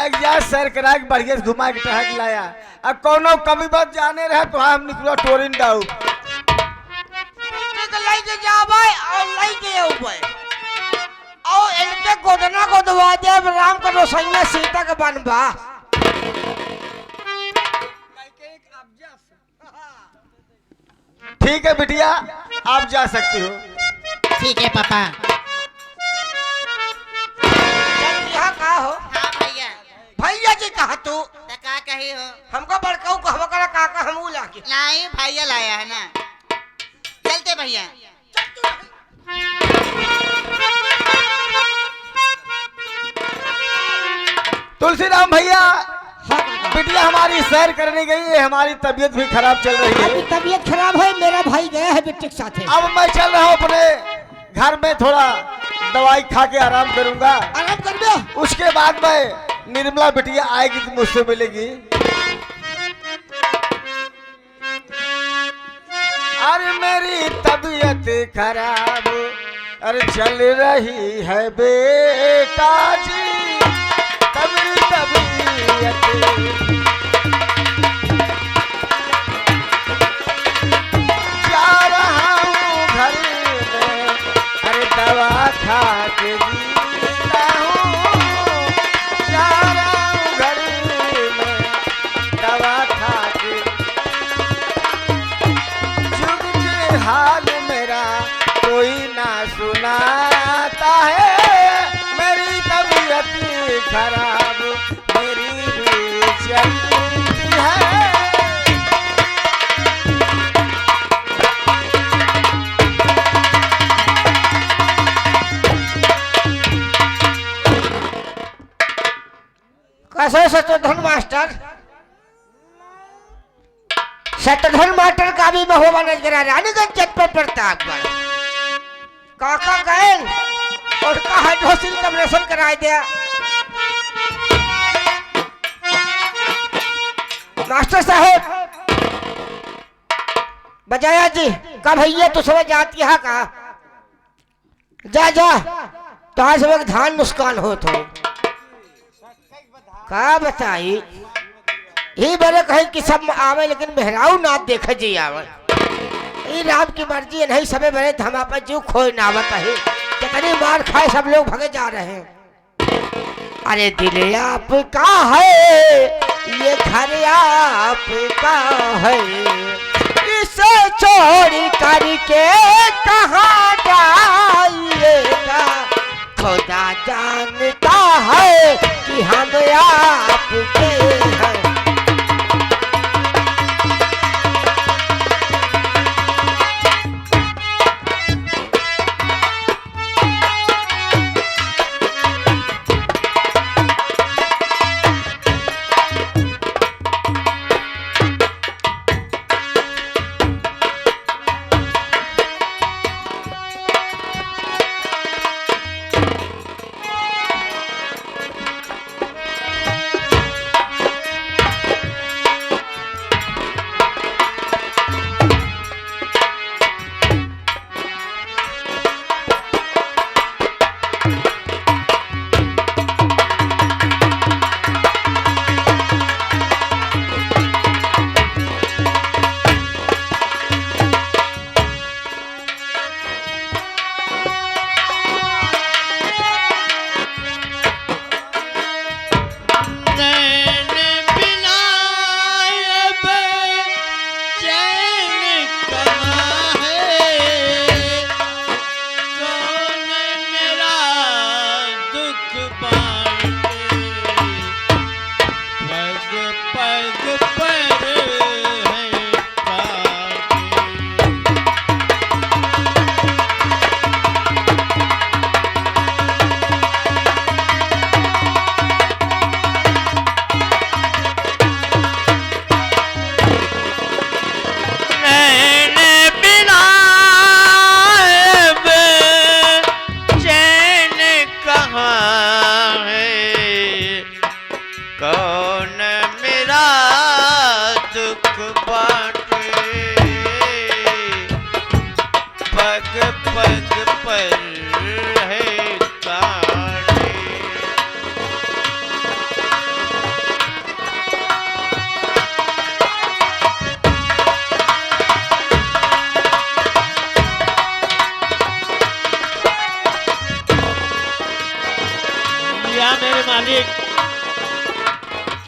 एक जा सर करा के बढ़िया से घुमा के टहक लाया। अब कोनो कमी बात जाने रहे तो हम निकलो टोरिन डाउ लेके जा भाई और लेके आओ भाई और इनके गोदना को दवा दे राम का रोसैया सीता के बनवा। ठीक है बिटिया आप जा सकती हो। ठीक है पापा। यहाँ कहा हो? हाँ भैया। भैया जी कहा तू? तो का कही हो? हमको बड़काऊ कहवा करा काका हमू लाके। नहीं भैया लाया है ना। चलते भैया। तुलसीराम भैया बिटिया हमारी सैर करने गई है, हमारी तबीयत भी खराब चल रही है। अभी तबीयत खराब है, मेरा भाई गया है बेटे के साथ। अब मैं चल रहा हूँ अपने घर में, थोड़ा दवाई खा के आराम करूंगा। आराम कर दो। उसके बाद में निर्मला बिटिया आएगी तो मुझसे मिलेगी। अरे मेरी तबीयत खराब अरे चल रही है बेटा जी, मेरी तबीयत जा रहा हूँ घर में, अरे दवा खा के जीता हूँ, जा रहा हूँ घर में दवा खा के। जुग के हाल मेरा कोई ना सुनाता है, मेरी तबीयत खराब मेरी भी चलती है। कैसे शत्रुघ्न मास्टर? शत्रुघ्न मास्टर का भी महोबा नजर आ रानीगंज जनपद प्रतापगढ़। काका गए और का हाइड्रोसिल कम्प्रेशन कराए दिया। मास्टर साहब बजाया जी का भैया तो समझ जाती है का जा जा तो आज सब धान नुकसान हो तो का बताई ही बड़े कहे कि सब आवे लेकिन मेहराऊ ना देखे जी आवे। ये राम की मर्जी है, नहीं सबे बड़े धमा पर जो खोई ना बता है कितनी मार खाए सब लोग भगे जा रहे हैं। अरे दिल आपका है ये घर आपका है, इसे चोरी करके कहाँ जाइएगा, खुदा जानता है कि हम आपके हैं।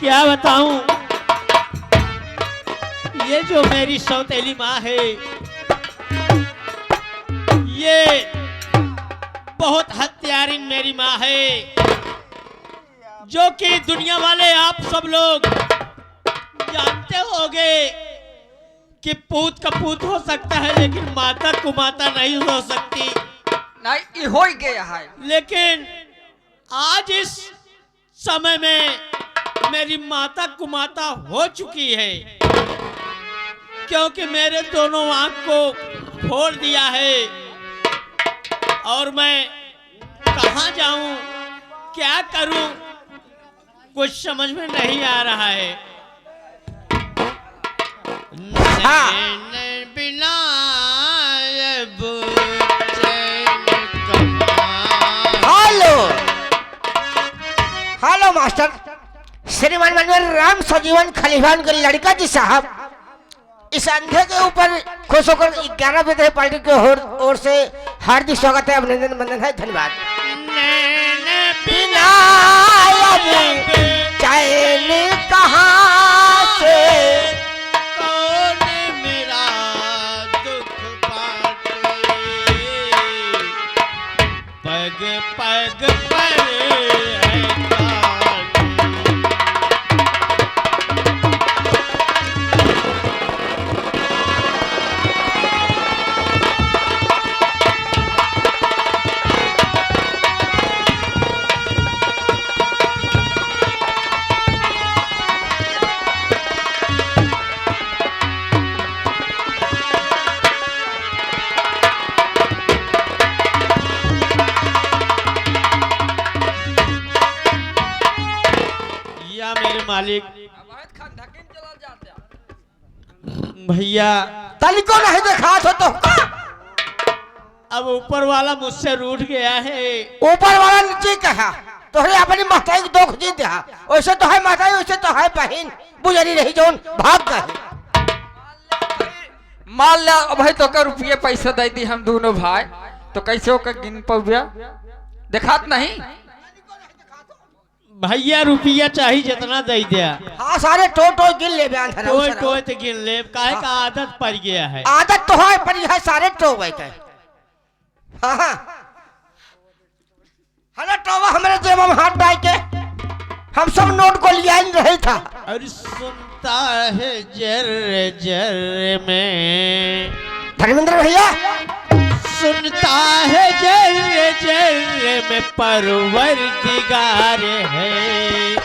क्या बताऊं, ये जो मेरी सौतेली माँ है, ये बहुत हत्यारी मेरी माँ है, जो कि दुनिया वाले आप सब लोग जानते होंगे कि पूत का पूत हो सकता है, लेकिन माता कुमाता नहीं हो सकती। नहीं ये हो ही गया है। लेकिन आज इस समय में मेरी माता कुमाता हो चुकी है, क्योंकि मेरे दोनों आंख को फोड़ दिया है और मैं कहाँ जाऊं, क्या करूं, कुछ समझ में नहीं आ रहा है। हाँ। नैन बिना अब चैन कहाँ। हेलो हेलो मास्टर, श्रीमान मनोहर राम सजीवन खलीफान के लड़का जी साहब इस अंधे के ऊपर खुश होकर 11 बजे पार्टी की ओर से हार्दिक स्वागत है, अभिनंदन बंदन है, धन्यवाद। नैन बिना अब चैन कहाँ से, कौन मेरा दुख बांटे, पग पग पर है कांटे। या मेरे मालिक भैया, तनिको नहीं देखा तो अब ऊपर वाला मुझसे रूठ गया है। ऊपर वाला नीचे कहा तोहरे अपनी महताई के दुख जी दे, वैसे तो है महताई, वैसे तो है बहन, बुझरी रही जोन भाग गए। मान ला भाई तो का रुपये पैसा दे दी हम दोनों भाई, तो कैसे होकर गिन पाऊया, देखात नहीं। भैया रुपया चाहिए जितना दे दिया, हाँ सारे टो गिन ले बयान धरा टोय टोय तो गिन ले, काहे का आदत पड़ गया है। आदत तो है पर यह सारे टो बैठे। हाँ हाँ हला टोवा हमारे जेब में हाथ डाल के हम सब नोट को लिया ही रही था। और सुनता है जर जर में, धर्मेंद्र भैया सुनता है जर जर में परवरदिगार है।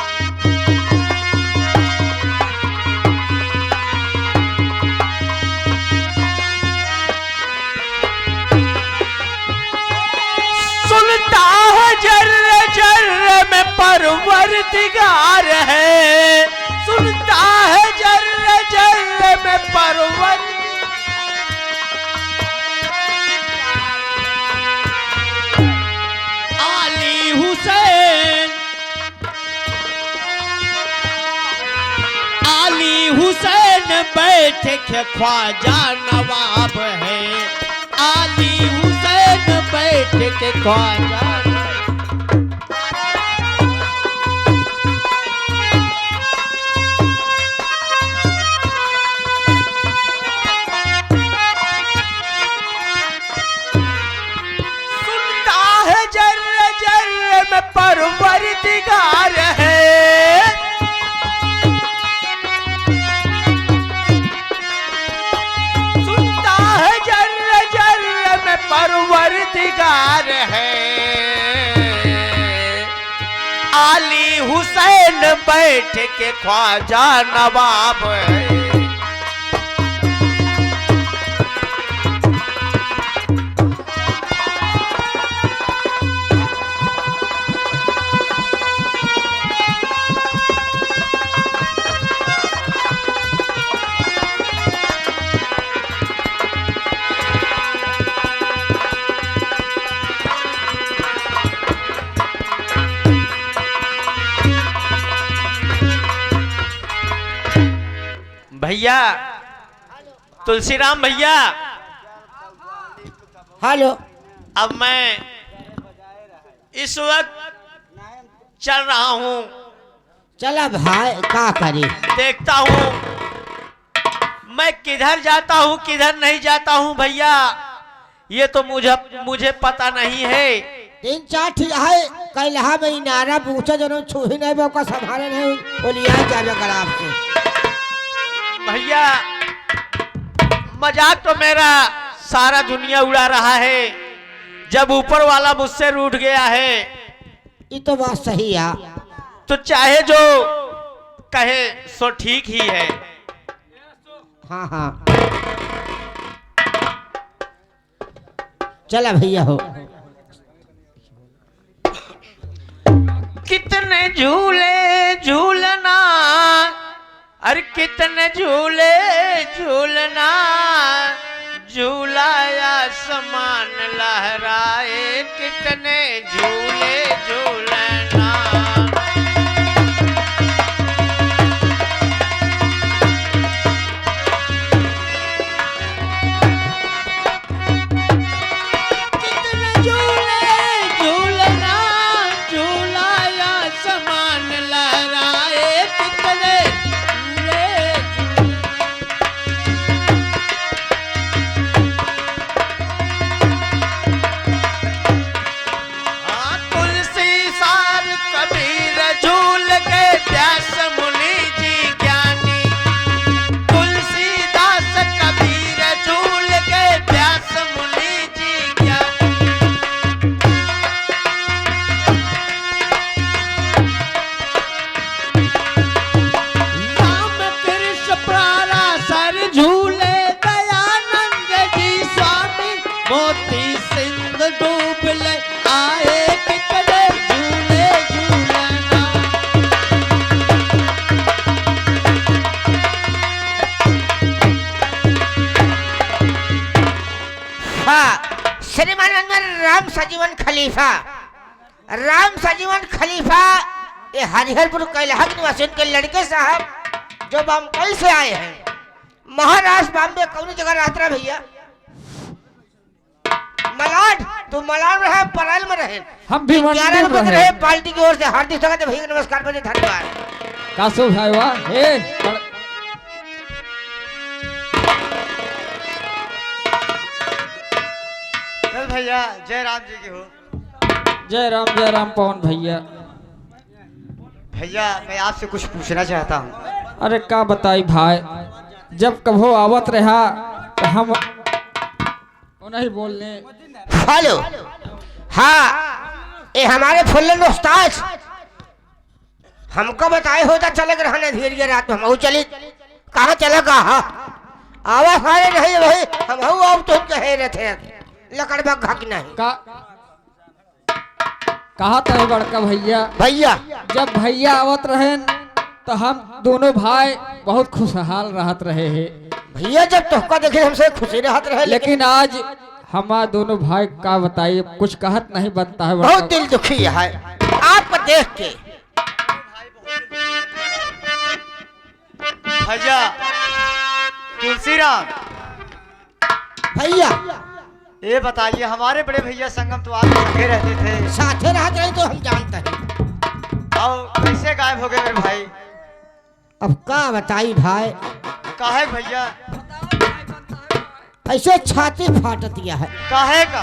सुनता है जर जर में परवरदिगार है, सुनता है जर जर में परवर। आली हुसैन, आली हुसैन बैठ के ख्वाजा नवाब है, आली हुसैन बैठ के ख्वाजा। सुनता है जर जर में परवरदिगार है, सुनता है जर जर में परवरदिगार है। आली हुसैन बैठ के ख्वाजा नवाब है। भैया तुलसीराम भैया, हेलो अब मैं इस वक्त चल रहा हूँ चला भाई का करे। देखता हूँ मैं किधर जाता हूँ किधर नहीं जाता हूँ भैया, ये तो मुझे पता नहीं है। 3-4 ठीक है कैलहा में इनारा पूछा जो छूही नहीं मौका संभाले नहीं वो लिया जावे गराब से। भैया मजाक तो मेरा सारा दुनिया उड़ा रहा है, जब ऊपर वाला मुझसे रूठ गया है ये तो बात सही है। तो चाहे जो कहे सो ठीक ही है। हाँ हाँ चला भैया हो। कितने झूले झूलना, अरे कितने झूले झूलना, झूलाया समान लहराए, कितने झूले झूलना। कितने झूले झूलना, झूलाया समान लहराए, कितने झूले तुलसी सार कबीर झूल के व्यास मुनि जी ज्ञानी, तुलसीदास कबीर झूल के व्यास मुनि जी ज्ञानी। राम कृष्ण प्रारा सर झूले, दयानंद जी स्वामी मोती सिंध डूब ले आए, कितने झूले झूलना। हाँ श्रीमान राम सजीवन खलीफा, राम सजीवन खलीफा ये हरिहरपुर कैलाहा निवासी के लड़के साहब जो बम्बई से आए हैं। महाराष्ट्र बॉम्बे कौन जगह रहता है भैया? मलाड तो मलाड रहे पराल में रहे। हम भी 11 रुपए रहे पार्टी की ओर से हार्दिक स्वागत है भैया, नमस्कार भैया, धन्यवाद। कासो भाई वाह हे चल भैया जय राम जी की हो। जय राम पवन भैया। भैया मैं आपसे कुछ पूछना चाहता हूँ। अरे का बताई भाई, जब कभो आवत रहा तो हम नहीं बोलने। हेलो हाँ ये हमारे फुल्लन उस्ताद हमको बताए होता चले रहने धीरे रात में हम चली कहाँ चला कहा आवाज आ रही नहीं भाई हम अब तो कहे रहे थे लकड़ बग्घा की नहीं कहा था बड़का भैया। भैया जब भैया आवत रहे तो हम दोनों भाई बहुत खुशहाल रहत रहे हैं। भैया जब तुमको देखे हमसे खुशी रहत रहे लेकिन आज हमारे दोनों भाई का बताइए कुछ कहत नहीं बनता है। बहुत दिल दुखी है आपको देख के। भैया तुलसीराम भैया ये बताइए हमारे बड़े भैया संगम तो आपके संगे रहते थे, साथे रहते रहे तो हम जानते हैं और कैसे गायब हो गए मेरे भाई? अब का बताई भाई काहे भैया? ऐसे छाती फाट दिया है। काहे का?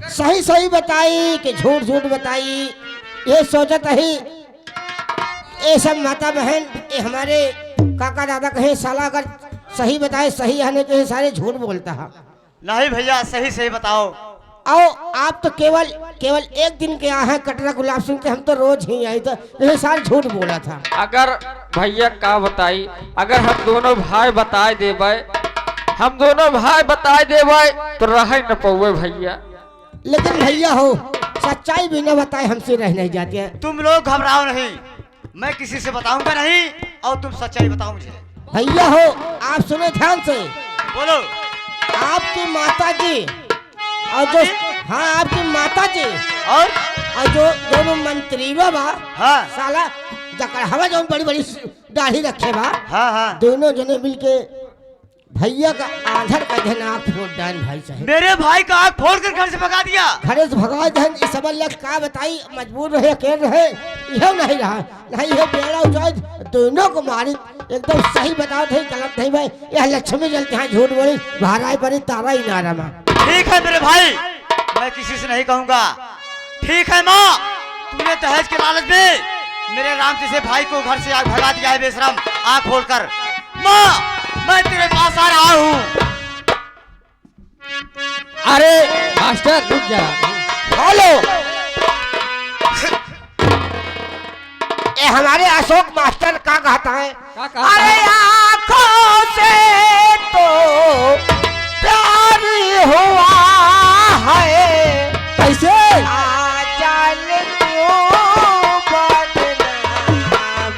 सही सही बताई कि झूठ झूठ बताई ये सोचत ही ये सब माता बहन ये हमारे काका दादा कहे साला अगर सही बताए सही आने के सारे झूठ बोलता है। नहीं भैया सही सही बताओ। आओ आप तो केवल एक दिन के यहाँ कटरा गुलाब सिंह के हम तो रोज ही आई था ये सारे झूठ बोला था। अगर भैया का बताई अगर हम दोनों भाई बताए देवे हम दोनों भाई बताए देवे तो रह न पौवे भैया। लेकिन भैया हो सच्चाई बिना बताए हमसे रह नहीं जाती है। तुम लोग घबराओ नहीं, मैं किसी से बताऊंगा नहीं और तुम सच्चाई बताओ मुझे। भैया हो आप सुने ध्यान से। बोलो। आपकी माता जी और जो हाँ आपकी माता जी और जो दोनों मंत्री बा हाँ साला जकड़हवा जो बड़ी बड़ी दाढ़ी रखे बा हाँ हाँ दोनों जने मिलके भैया का आधर का धन आँख फोड़ डाल भाई साहब। मेरे भाई का आँख फोड़ कर घर से भगा दिया। घरे से भगवान धन इस समझ लग का बताई मजबूर रहे अकेले रहे यह नहीं रहा नहीं है बेड़ा दोनों को मारी एकदम सही बताओ थे गलत नहीं भाई यह लक्ष्मी जलते हैं झूठ बोली भाराई परी तारा ही नारा माँ ठीक है मेरे भाई, मैं किसी से नहीं कहूंगा। ठीक है माँ, तूने दहेज के लालच में मेरे राम जैसे भाई को घर से आग भगा दिया है बेशरम, आँख खोलकर। माँ मैं तेरे पास आ रहा हूँ। अरे मास्टर रुक जा। हेलो, ये हमारे अशोक मास्टर का कहता है क्या कहता है? अरे आँखों से तो प्यार हुआ है कैसे? आजल क्यों बदनाम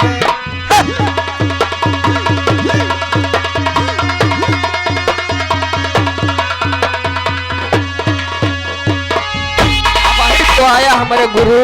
वही तो आया हमारे गुरु।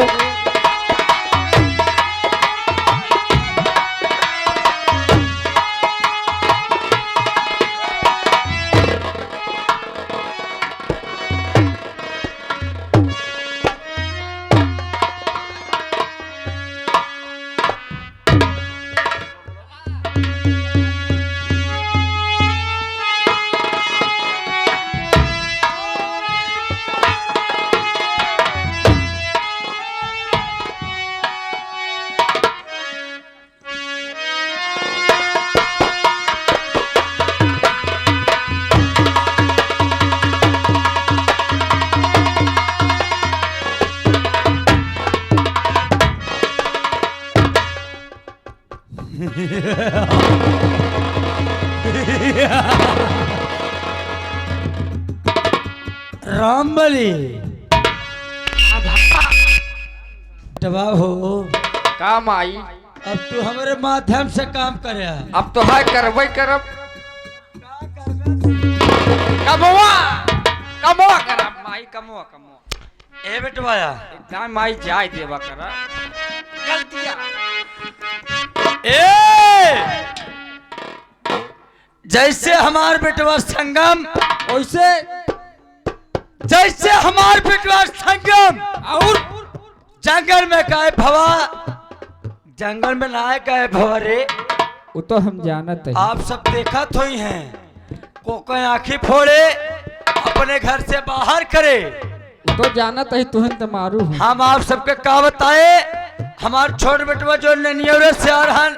रामबली दबाव हो, काम आई। अब तू हमारे माध्यम से काम करे। अब तो है करबई करब। कमवा कमवा करब माई, कमवा कमवा। ए बेटवाया, एकदम माई जाय देवा करा गलतिया। ए जैसे हमार बेटवा संगम, वैसे जैसे हमार बेटवा संगम और जंगल में काहे भवा, जंगल में ना काहे भवा रे। वो तो हम जानत है। आप सब देखा तो ही हैं, कोई आंखें फोड़े अपने घर से बाहर करे। वो तो जानत है, तुहन तो मारू हूँ। हम आप सबके का बताए, हमार छोट बेटवा जो ननियर से आ रहन,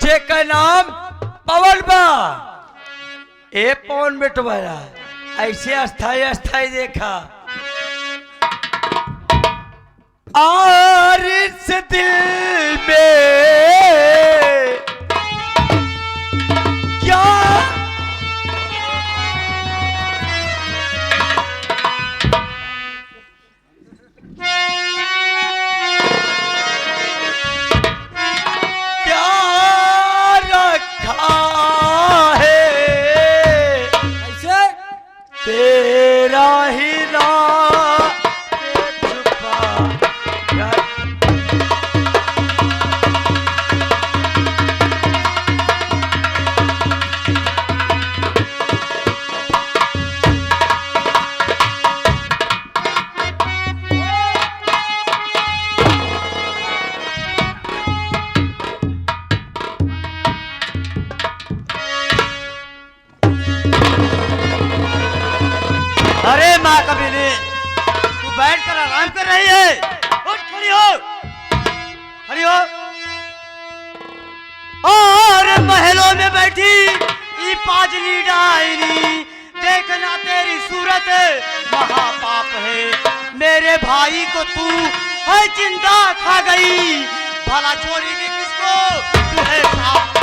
जे का नाम पवन बा। ए पवन बेटवा ऐसे अस्थाई अस्थाई देखा और इस दिल में क्या क्या रखा है कैसे? तेरा ही नाम छुपा रख। अरे माँ कबीले, तू बैठ कर आराम कर रही है। उठ खड़ी हो, खड़ी हो। और महलों में बैठी ई पाजली डायनी, देखना तेरी सूरत महापाप है। मेरे भाई को तू है जिंदा खा गई, भला छोड़ेगी किसको, तू है सांप।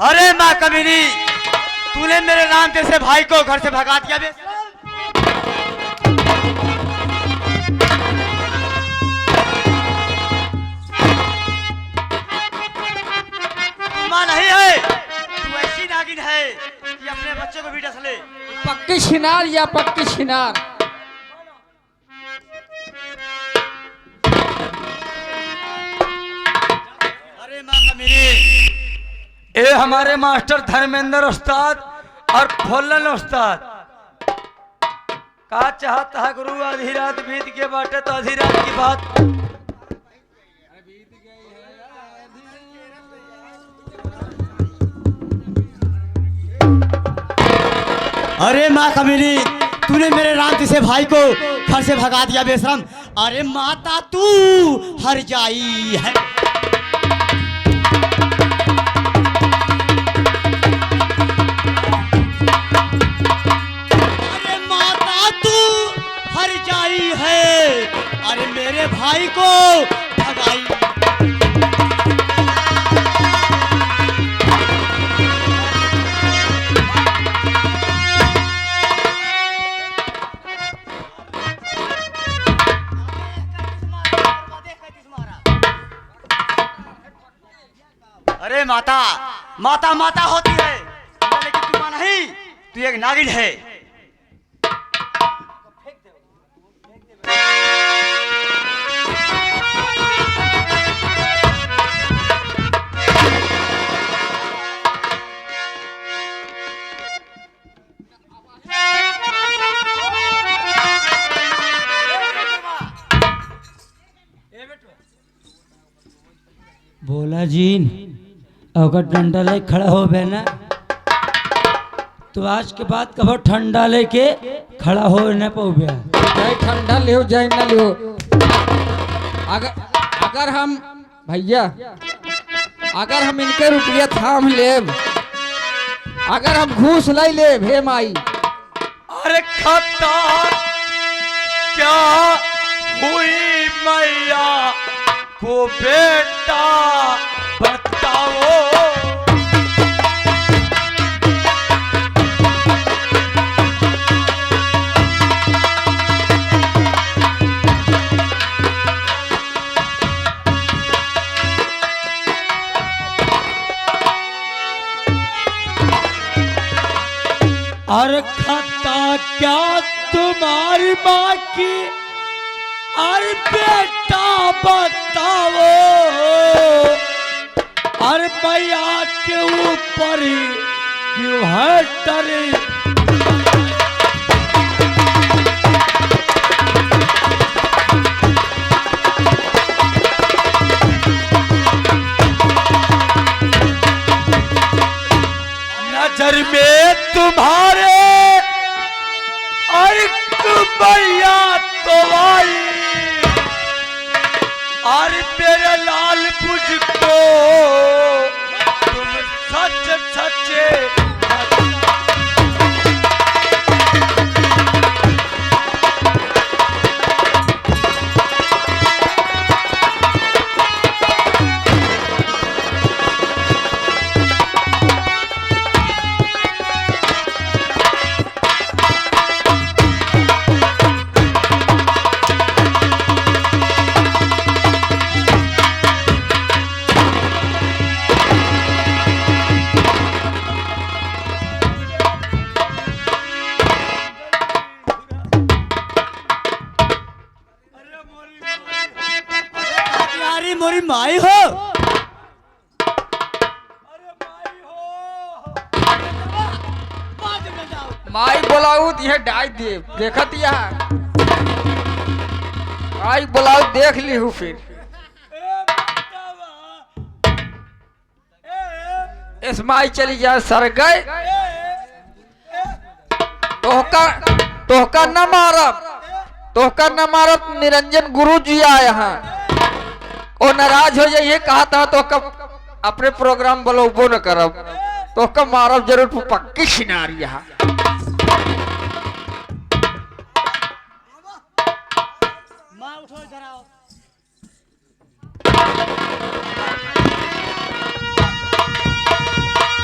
अरे माँ कमीनी, तूने मेरे नाम जैसे भाई को घर से भगा दिया बे। माँ नहीं है, तू ऐसी नागिन है कि अपने बच्चे को भी डस ले। पक्की छिनार या पक्की छिनार? अरे माँ कमीनी, ए हमारे मास्टर धर्मेंद्र उस्ताद और फोलन उस्ताद का चाहता है गुरु आधी रात बीत के बाटे तो आधी रात की बात। अरे माँ कमीनी, तूने मेरे राम जैसे भाई को घर से भगा दिया बेशरम। अरे माता तू हर जाई है। अरे माता तू हर जाई है। अरे मेरे भाई को भगाई। अरे माता माता माता होती है, लेकिन तू मां नहीं, तू एक नागिन है। बोला जीन अगर डंडा ले खड़ा हो बे ना तो आज के बाद कब ठंडा लेके खड़ा हो न पाओ बे। चाहे ठंडा लियो चाहे ना लियो, अगर हम भैया अगर हम इनके रुपया थाम लेब, अगर हम घूस लाई लेब हे माई। अरे खता क्या हुई मैया को बेटा बताओ। और खता क्या तुम्हारी माँ की, अरे बेटा बताओ। अरे मैया के ऊपर ही क्यों है डरे। नजर में तुम्हारे और मैया तो आई, और मेरे लाल मुझको तुम सच सच्चे। यारी मोरी माई हो। माई बोलाऊ दिए डाई दे देखत यहाँ माई बोलाऊ देख ली हूँ फिर इस माई चली जाए सर गए तोहका न मारब निरंजन गुरु जी आए यहाँ और नाराज हो जाइए कहा था तो कब अपने प्रोग्राम बोलो न करब तो कब मारब जरूर तू पक्की सिनारी यहाँ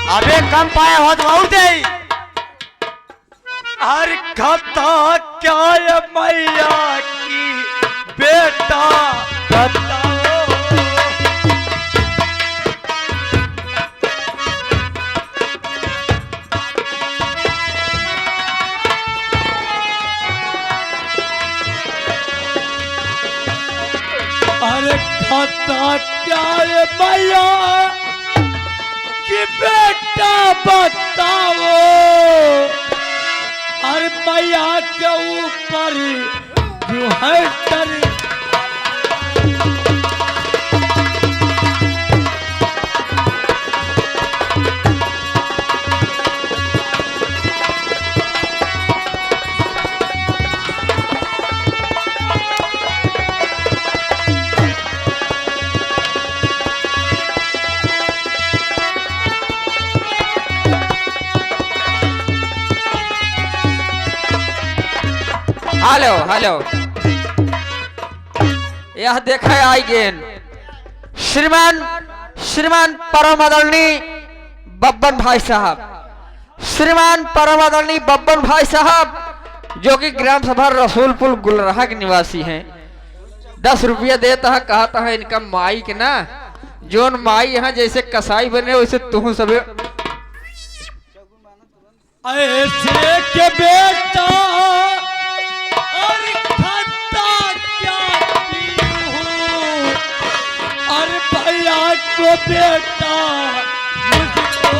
अबे कम पाया हो तो और दे। हर खता क्या है मैया की बेटा बताओ। अरे खता क्या है मैया कि बेटा बताओ। भैया के ऊपर जो है तर हेलो हेलो, यह देखा आई गेन श्रीमान श्रीमान परम आदरणीय बब्बन भाई साहब, श्रीमान परम आदरणीय बब्बन भाई साहब जो कि ग्राम सभा रसूलपुर गुलरहा के निवासी हैं। 10 रुपया देता है, कहता है इनका माई के ना, जोन माई यहाँ जैसे कसाई बने वैसे तू सब ऐसे के बेटा और खाता क्या पीऊं, और भैया को बेटा मुझको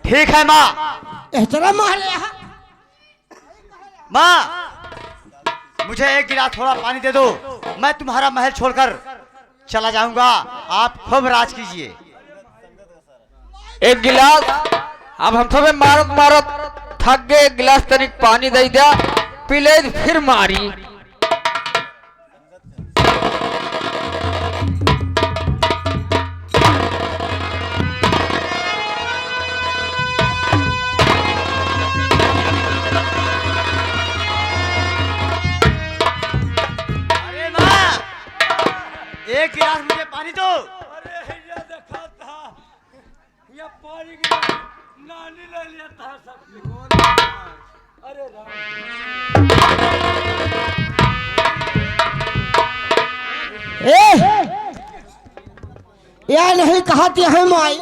ठीक है माँ। एहतराम मारे माँ मुझे एक गिलास थोड़ा पानी दे दो, मैं तुम्हारा महल छोड़कर चला जाऊंगा, आप खूब राज कीजिए। एक गिलास, अब हम तुम्हें मारत मारत थक गए, एक गिलास तनिक पानी दे दिया, पी ले फिर मारी। अरे माँ एक गिलास मुझे पानी दो। अरे ये देखा था, ये पानी की नानी ले लिया था सब। अरे यह नहीं कहती है माई,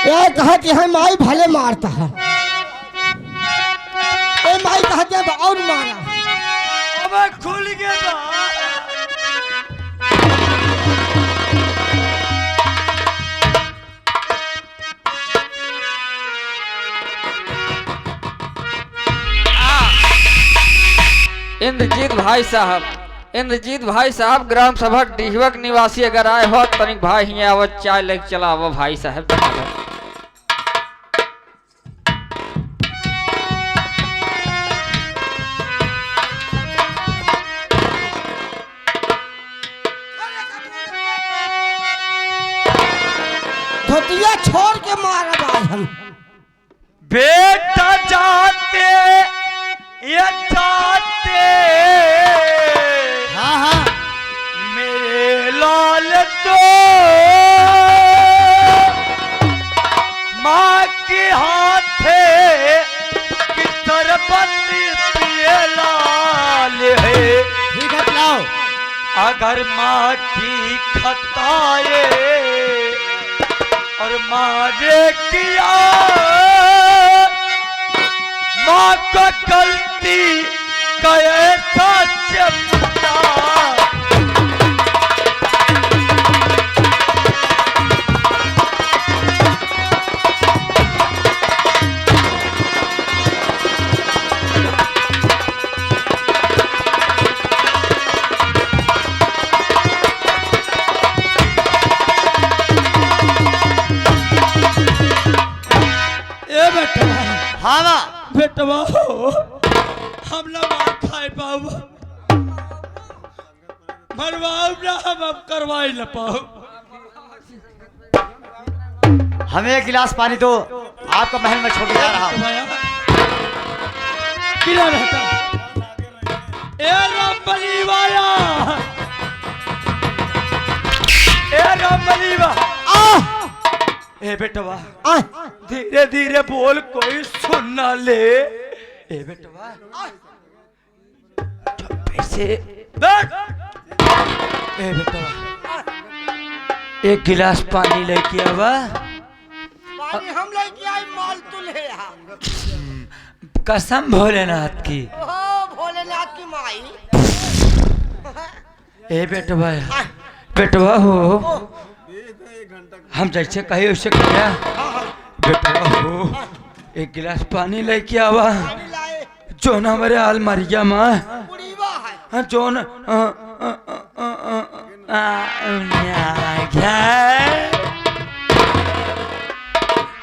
यह कहती है माई भले मारता है, ए माई कहते हैं और मारा। अब खुल गया। इंद्रजीत भाई साहब, इंद्रजीत भाई साहब ग्राम सभा डिहवक निवासी अगर आए हो तनिक भाई ही आवत चाय लेके चला आवो भाई साहब। धोतिया छोड़ के मारा आज हम। बेटा जाते ये जाते, हाँ हाँ मेरे लाल तो माँ के हाथे की सरबती पिए लाल है। ठीक है पिलाओ। अगर माँ की खताए और मारे किया माँ को गलती कैसा चपटा, ए बेटा, हाँ माँ बेटवा हो, हम लोग मार खाए पाऊ, मरवाओ ना, हम अब करवाई न पाओ। हमें एक गिलास पानी दो, आपका महल में छोड़ के जा रहा हूँ। किला रहता ए रामबली वाला, ए रामबली वाला, ए बेटवा आ, धीरे धीरे बोल, कोई सुन ना ले। ए बेटवा पैसे बैठ। ए बेटवा एक गिलास पानी लेके आवा। पानी हम लेके आए, माल तू ले आ। कसम भोलेनाथ की। ओ भोलेनाथ की माई। ए बेटवा बेटवा हो, हम जैसे कहे वैसे किया। बेटवा हो एक गिलास पानी लेके आवा। पानी लाए, जो ना हमारे अलमारिया में बुढ़ीवा है। जो न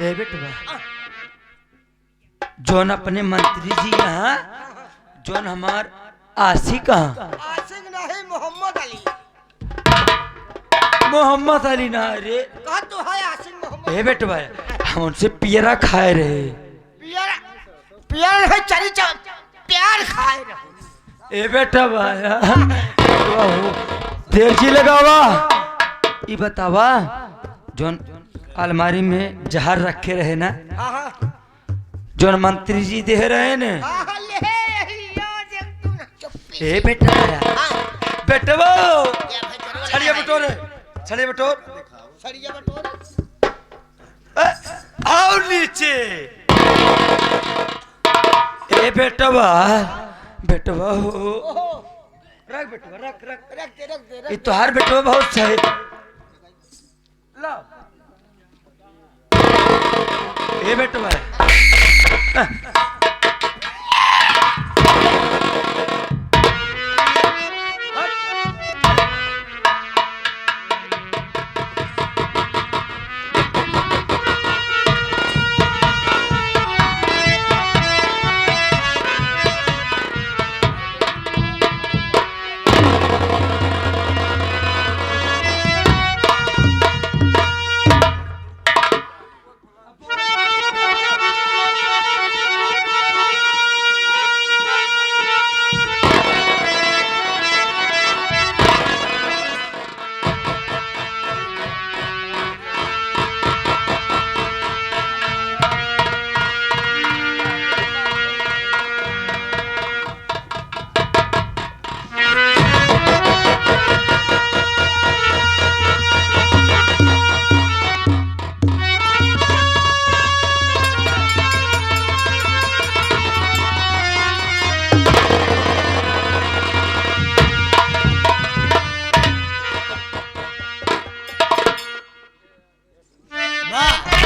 ए बेटवा जोन अपने मंत्री जी यहाँ, जोन हमार आशिक कहाँ, आशिक नहीं, मोहम्मद अली। मोहम्मद अली ना रे। कहा तू है आशिक मोहम्मद। ए बेटवा हम उनसे पियरा खाए रहे। पियर पियर है, चरी प्यार खाए रहो। ए बेटवा देर जी लगावा। ये बतावा जोन अलमारी में जहर रखे रहे ना, हाँ हाँ जोन मंत्री जी दे रहे ने। हाँ हाँ, ले यही याद है, तू ना चुप्पी। ए बेटवा बेटवा क्या भाई, जरूर छड़िया है। बटोर, छड़िया बटोर। सरिया बटोर। आओ नीचे। ए बेटवा बेटवा हो, ओहो, रख बेटवा रख रख। रख दे रख दे ये रख। तोहार बेटवा बहुत सही। ला ए बेटवा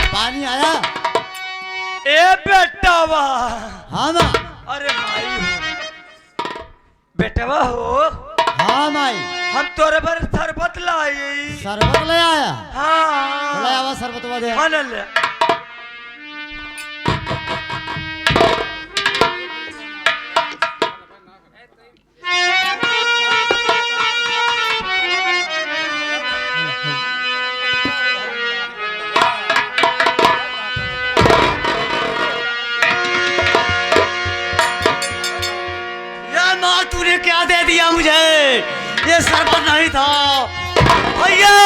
पानी आया? ए बेटवा हाँ माँ। अरे माई हो, बेटवा हो, हाँ माई। हम तोरे पर शरबत लाई। शरबत ले आया? हाँ ले आवा शरबत दे। हाँ न ले। तूने क्या दे दिया मुझे? ये शरबत नहीं था भैया।